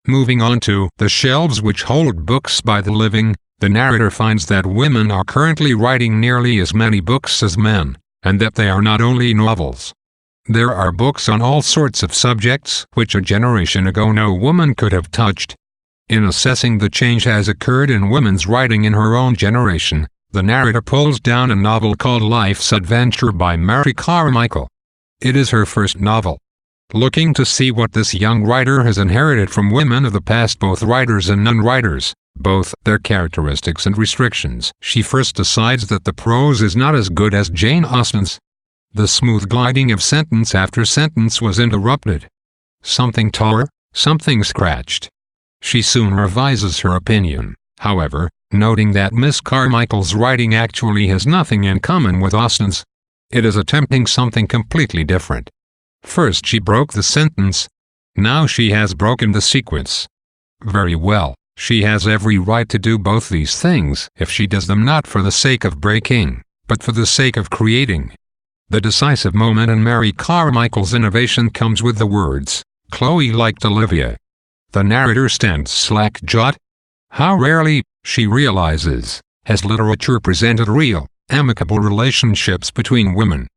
Moving on to the shelves which hold books by the living, the narrator finds that women are currently writing nearly as many books as men, and that they are not only novels. There are books on all sorts of subjects which a generation ago no woman could have touched. In assessing the change has occurred in women's writing in her own generation, the narrator pulls down a novel called Life's Adventure by Mary Carmichael. It is her first novel. Looking to see what this young writer has inherited from women of the past, both writers and non-writers, both their characteristics and restrictions, she first decides that the prose is not as good as Jane Austen's. The smooth gliding of sentence after sentence was interrupted. Something tore, something scratched. She soon revises her opinion, however, noting that Miss Carmichael's writing actually has nothing in common with Austen's. It is attempting something completely different. First she broke the sentence. Now she has broken the sequence. Very well, she has every right to do both these things if she does them not for the sake of breaking, but for the sake of creating. The decisive moment in Mary Carmichael's innovation comes with the words, "Chloe liked Olivia." The narrator stands slack-jawed. How rarely, she realizes, has literature presented real, amicable relationships between women.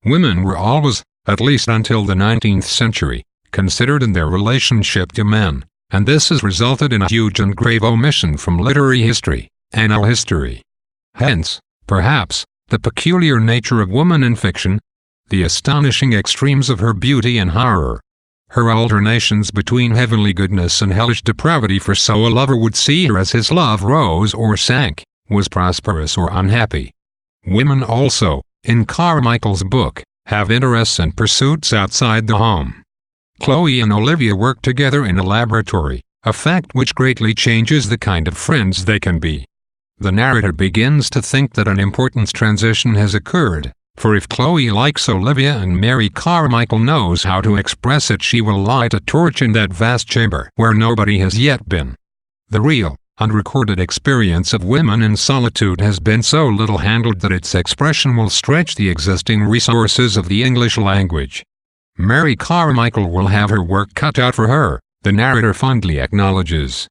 Women were always, at least until the 19th century, considered in their relationship to men, and this has resulted in a huge and grave omission from literary history, annal history. Hence, perhaps, the peculiar nature of woman in fiction, the astonishing extremes of her beauty and horror, her alternations between heavenly goodness and hellish depravity, for so a lover would see her as his love rose or sank, was prosperous or unhappy. Women also, in Carmichael's book, have interests and pursuits outside the home. Chloe and Olivia work together in a laboratory, a fact which greatly changes the kind of friends they can be. The narrator begins to think that an important transition has occurred, for if Chloe likes Olivia and Mary Carmichael knows how to express it, she will light a torch in that vast chamber where nobody has yet been. The real, unrecorded experience of women in solitude has been so little handled that its expression will stretch the existing resources of the English language. Mary Carmichael will have her work cut out for her, the narrator fondly acknowledges.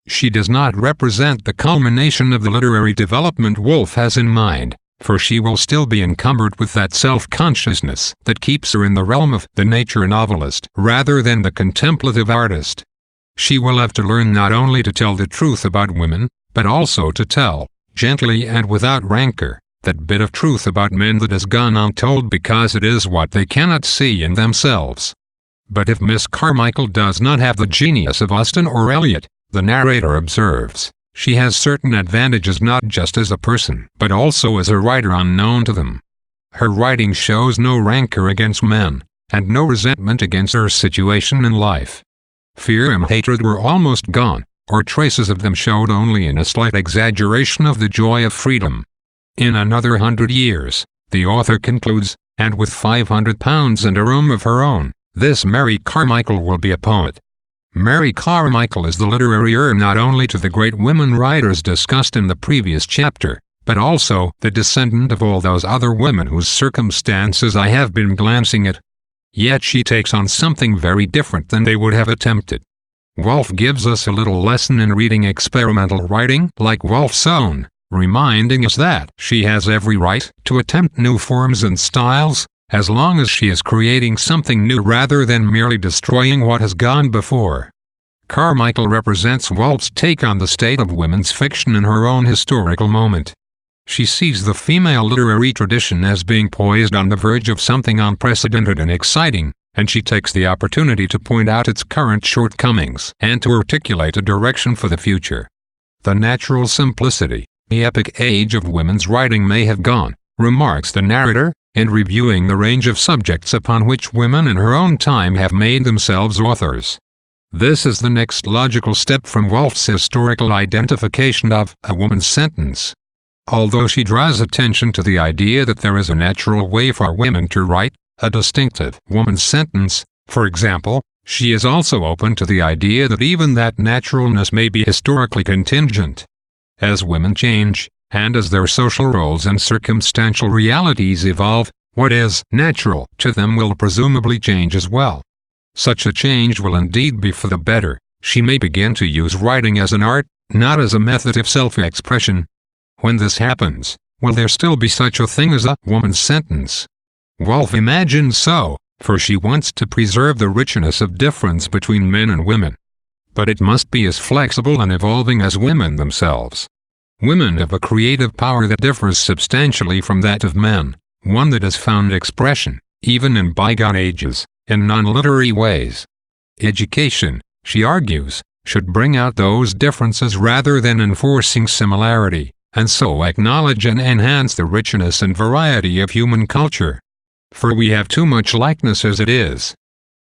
She does not represent the culmination of the literary development Woolf has in mind, for she will still be encumbered with that self-consciousness that keeps her in the realm of the nature novelist rather than the contemplative artist. She will have to learn not only to tell the truth about women, but also to tell, gently and without rancor, that bit of truth about men that has gone untold because it is what they cannot see in themselves. But if Miss Carmichael does not have the genius of Austen or Eliot, the narrator observes, she has certain advantages not just as a person but also as a writer unknown to them. Her writing shows no rancor against men, and no resentment against her situation in life. Fear and hatred were almost gone, or traces of them showed only in a slight exaggeration of the joy of freedom. In another 100 years, the author concludes, and with £500 and a room of her own, this Mary Carmichael will be a poet. Mary Carmichael is the literary heir not only to the great women writers discussed in the previous chapter, but also the descendant of all those other women whose circumstances I have been glancing at. Yet she takes on something very different than they would have attempted. Woolf gives us a little lesson in reading experimental writing like Woolf's own, reminding us that she has every right to attempt new forms and styles, as long as she is creating something new rather than merely destroying what has gone before. Carmichael represents Woolf's take on the state of women's fiction in her own historical moment. She sees the female literary tradition as being poised on the verge of something unprecedented and exciting, and she takes the opportunity to point out its current shortcomings and to articulate a direction for the future. The natural simplicity, the epic age of women's writing may have gone, remarks the narrator, in reviewing the range of subjects upon which women in her own time have made themselves authors. This is the next logical step from Woolf's historical identification of a woman's sentence. Although she draws attention to the idea that there is a natural way for women to write, a distinctive woman's sentence, for example, she is also open to the idea that even that naturalness may be historically contingent. As women change, and as their social roles and circumstantial realities evolve, what is natural to them will presumably change as well. Such a change will indeed be for the better, she may begin to use writing as an art, not as a method of self-expression. When this happens, will there still be such a thing as a woman's sentence? Woolf imagines so, for she wants to preserve the richness of difference between men and women. But it must be as flexible and evolving as women themselves. Women have a creative power that differs substantially from that of men, one that has found expression, even in bygone ages, in non-literary ways. Education, she argues, should bring out those differences rather than enforcing similarity, and so acknowledge and enhance the richness and variety of human culture. For we have too much likeness as it is.